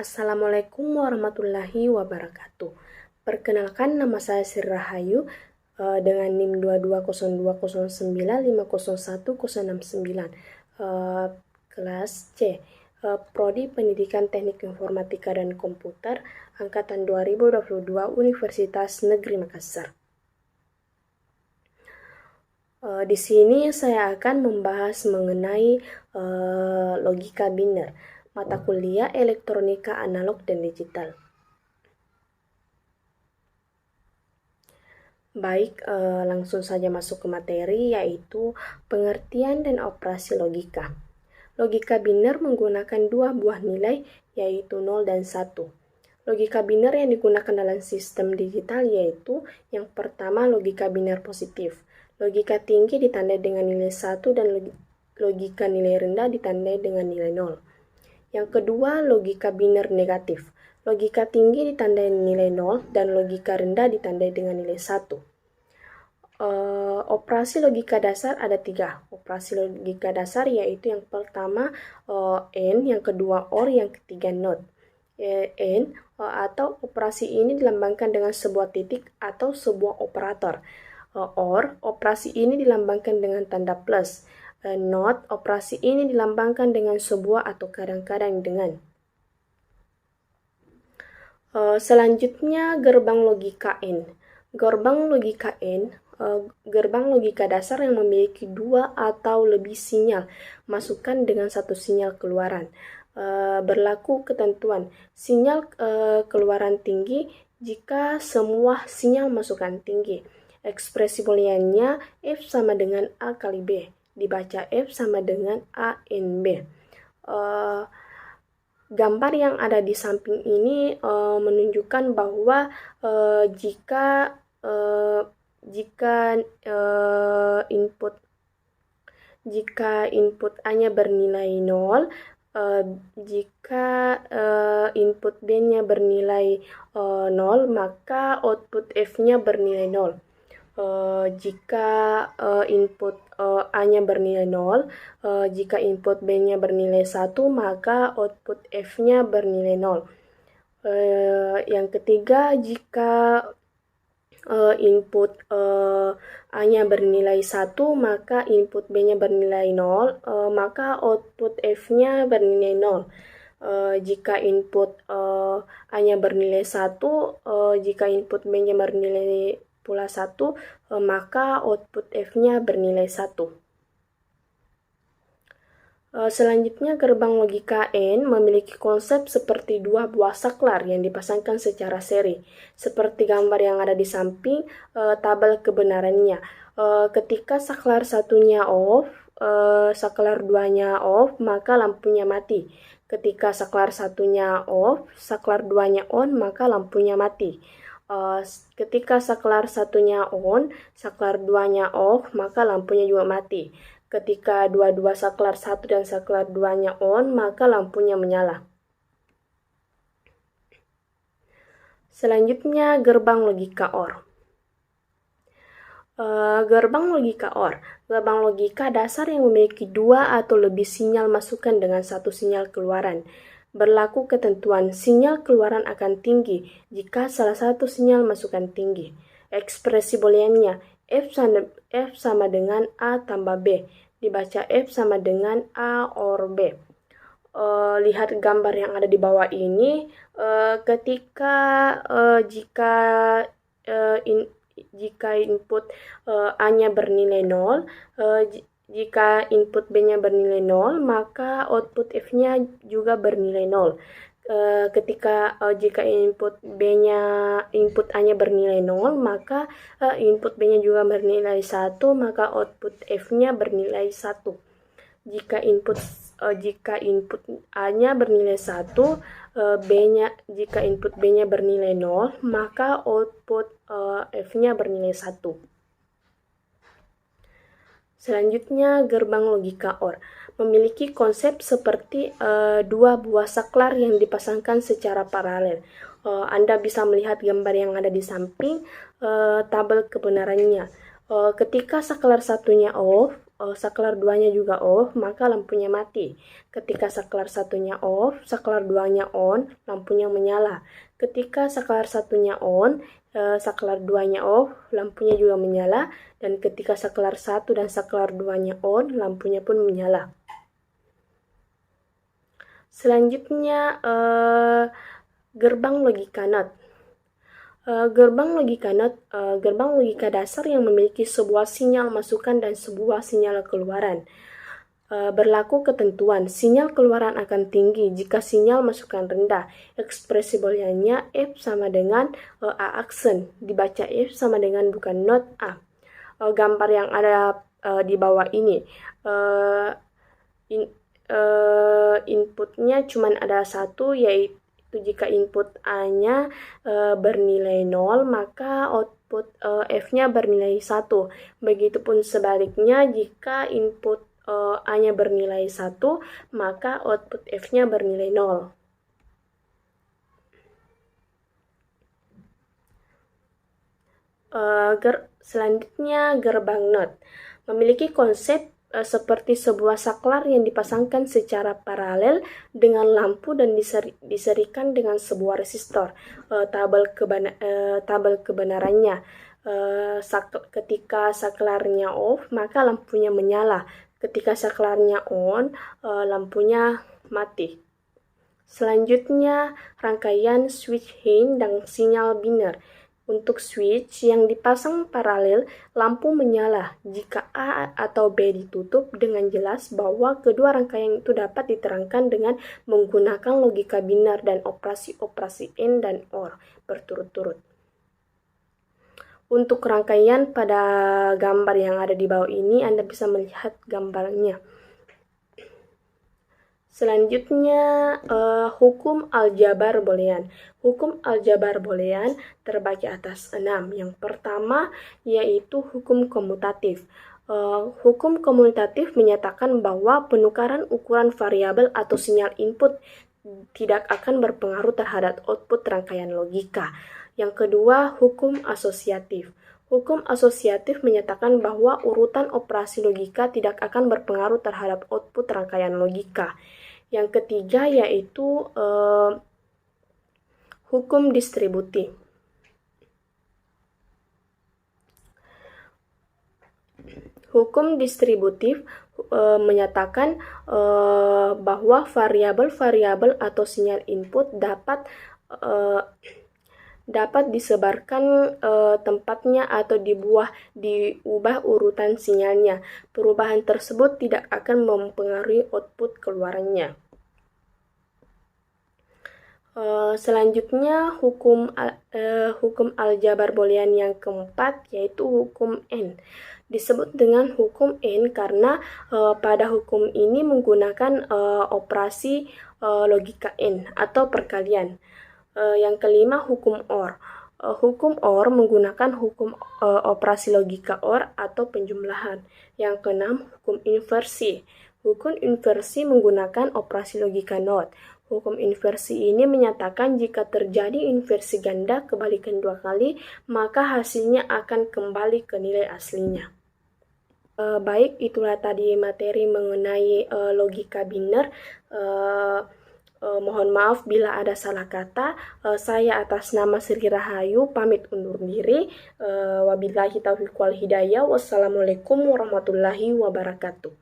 Assalamualaikum warahmatullahi wabarakatuh. Perkenalkan, nama saya Sri Rahayu dengan NIM 22020950169, kelas C, Prodi Pendidikan Teknik Informatika dan Komputer, Angkatan 2022, Universitas Negeri Makassar. Di sini saya akan membahas mengenai logika biner, mata kuliah elektronika analog dan digital. Baik, langsung saja masuk ke materi, yaitu pengertian dan operasi logika. Logika biner menggunakan dua buah nilai, yaitu 0 dan 1. Logika biner yang digunakan dalam sistem digital yaitu yang pertama logika biner positif. Logika tinggi ditandai dengan nilai 1 dan logika nilai rendah ditandai dengan nilai 0. Yang kedua, logika biner negatif. Logika tinggi ditandai nilai 0 dan logika rendah ditandai dengan nilai 1. Operasi logika dasar ada 3. Operasi logika dasar yaitu yang pertama AND, yang kedua OR, yang ketiga NOT. AND atau operasi ini dilambangkan dengan sebuah titik atau sebuah operator. OR, operasi ini dilambangkan dengan tanda plus. NOT, operasi ini dilambangkan dengan sebuah atau kadang-kadang dengan. Selanjutnya, gerbang logika AND. Gerbang logika AND, gerbang logika dasar yang memiliki dua atau lebih sinyal masukan dengan satu sinyal keluaran. Berlaku ketentuan sinyal keluaran tinggi jika semua sinyal masukan tinggi. Ekspresi booleannya F sama dengan A kali B, dibaca F sama dengan A N B. Gambar yang ada di samping ini menunjukkan bahwa jika input A-nya bernilai 0, jika input B-nya bernilai 0, maka output F-nya bernilai 0. Jika input A-nya bernilai 0, jika input B-nya bernilai 1, maka output F-nya bernilai 0. Yang ketiga, jika input A-nya bernilai 1, maka input B-nya bernilai 0, maka output F-nya bernilai 0. Jika input A-nya bernilai 1, jika input B-nya bernilai pula 1, maka output F-nya bernilai 1. Selanjutnya, gerbang logika AND memiliki konsep seperti dua buah saklar yang dipasangkan secara seri. Seperti gambar yang ada di samping tabel kebenarannya. Ketika saklar satunya off, saklar duanya off, maka lampunya mati. Ketika saklar satunya off, saklar duanya on, maka lampunya mati. Ketika saklar satunya on, saklar duanya off, maka lampunya juga mati. Ketika dua-dua saklar 1 dan saklar 2-nya on, maka lampunya menyala. Selanjutnya, gerbang logika OR. Gerbang logika OR. Gerbang logika dasar yang memiliki dua atau lebih sinyal masukan dengan satu sinyal keluaran. Berlaku ketentuan sinyal keluaran akan tinggi jika salah satu sinyal masukan tinggi. Ekspresi booleannya F sama dengan A tambah B, dibaca F sama dengan A or B. Lihat gambar yang ada di bawah ini. Jika input A-nya bernilai 0, jika input B-nya bernilai 0, maka output F-nya juga bernilai 0. Jika input A-nya bernilai 0, maka input B-nya juga bernilai 1, maka output F-nya bernilai 1. Jika input A-nya bernilai 1, jika input B-nya bernilai 0, maka output F-nya bernilai 1. Selanjutnya, gerbang logika OR memiliki konsep seperti dua buah saklar yang dipasangkan secara paralel. Anda bisa melihat gambar yang ada di samping tabel kebenarannya. Ketika saklar satunya off, saklar 2-nya juga off, maka lampunya mati. Ketika saklar 1-nya off, saklar 2-nya on, lampunya menyala. Ketika saklar 1-nya on, saklar 2-nya off, lampunya juga menyala. Dan ketika saklar 1 dan saklar 2-nya on, lampunya pun menyala. Selanjutnya, gerbang logika NOT. Gerbang logika dasar yang memiliki sebuah sinyal masukan dan sebuah sinyal keluaran. Berlaku ketentuan, sinyal keluaran akan tinggi jika sinyal masukan rendah. Ekspresi booleannya F sama dengan A aksen, dibaca F sama dengan bukan not A. Gambar yang ada di bawah ini, inputnya cuma ada satu, yaitu jika input A-nya bernilai 0, maka output F-nya bernilai 1. Begitupun sebaliknya, jika input A-nya bernilai 1, maka output F-nya bernilai 0. Selanjutnya, gerbang NOT memiliki konsep seperti sebuah saklar yang dipasangkan secara paralel dengan lampu dan diserikan dengan sebuah resistor. Tabel kebenarannya, ketika saklarnya off, maka lampunya menyala. Ketika saklarnya on, lampunya mati. Selanjutnya, rangkaian switch Hein dan sinyal biner. Untuk switch yang dipasang paralel, lampu menyala jika A atau B ditutup dengan jelas bahwa kedua rangkaian itu dapat diterangkan dengan menggunakan logika biner dan operasi-operasi AND dan OR berturut-turut. Untuk rangkaian pada gambar yang ada di bawah ini, Anda bisa melihat gambarnya. Selanjutnya, hukum aljabar boolean. Hukum aljabar boolean terbagi atas 6. Yang pertama yaitu hukum komutatif. Hukum komutatif menyatakan bahwa penukaran ukuran variabel atau sinyal input tidak akan berpengaruh terhadap output rangkaian logika. Yang kedua, hukum asosiatif. Hukum asosiatif menyatakan bahwa urutan operasi logika tidak akan berpengaruh terhadap output rangkaian logika. Yang ketiga yaitu hukum distributif. Hukum distributif menyatakan bahwa variabel-variabel atau sinyal input dapat disebarkan tempatnya atau diubah urutan sinyalnya. Perubahan tersebut tidak akan mempengaruhi output keluarannya. Selanjutnya, hukum aljabar boolean yang keempat yaitu hukum N. Disebut dengan hukum N karena pada hukum ini menggunakan operasi logika N atau perkalian. Yang kelima, hukum OR. Hukum OR menggunakan hukum operasi logika OR atau penjumlahan. Yang keenam, hukum inversi. Hukum inversi menggunakan operasi logika NOT. Hukum inversi ini menyatakan jika terjadi inversi ganda kebalikan 2 kali, maka hasilnya akan kembali ke nilai aslinya. Baik, itulah tadi materi mengenai logika biner. Mohon maaf bila ada salah kata. Saya atas nama Sri Rahayu pamit undur diri. Wabillahi taufiq wal hidayah. Wassalamualaikum warahmatullahi wabarakatuh.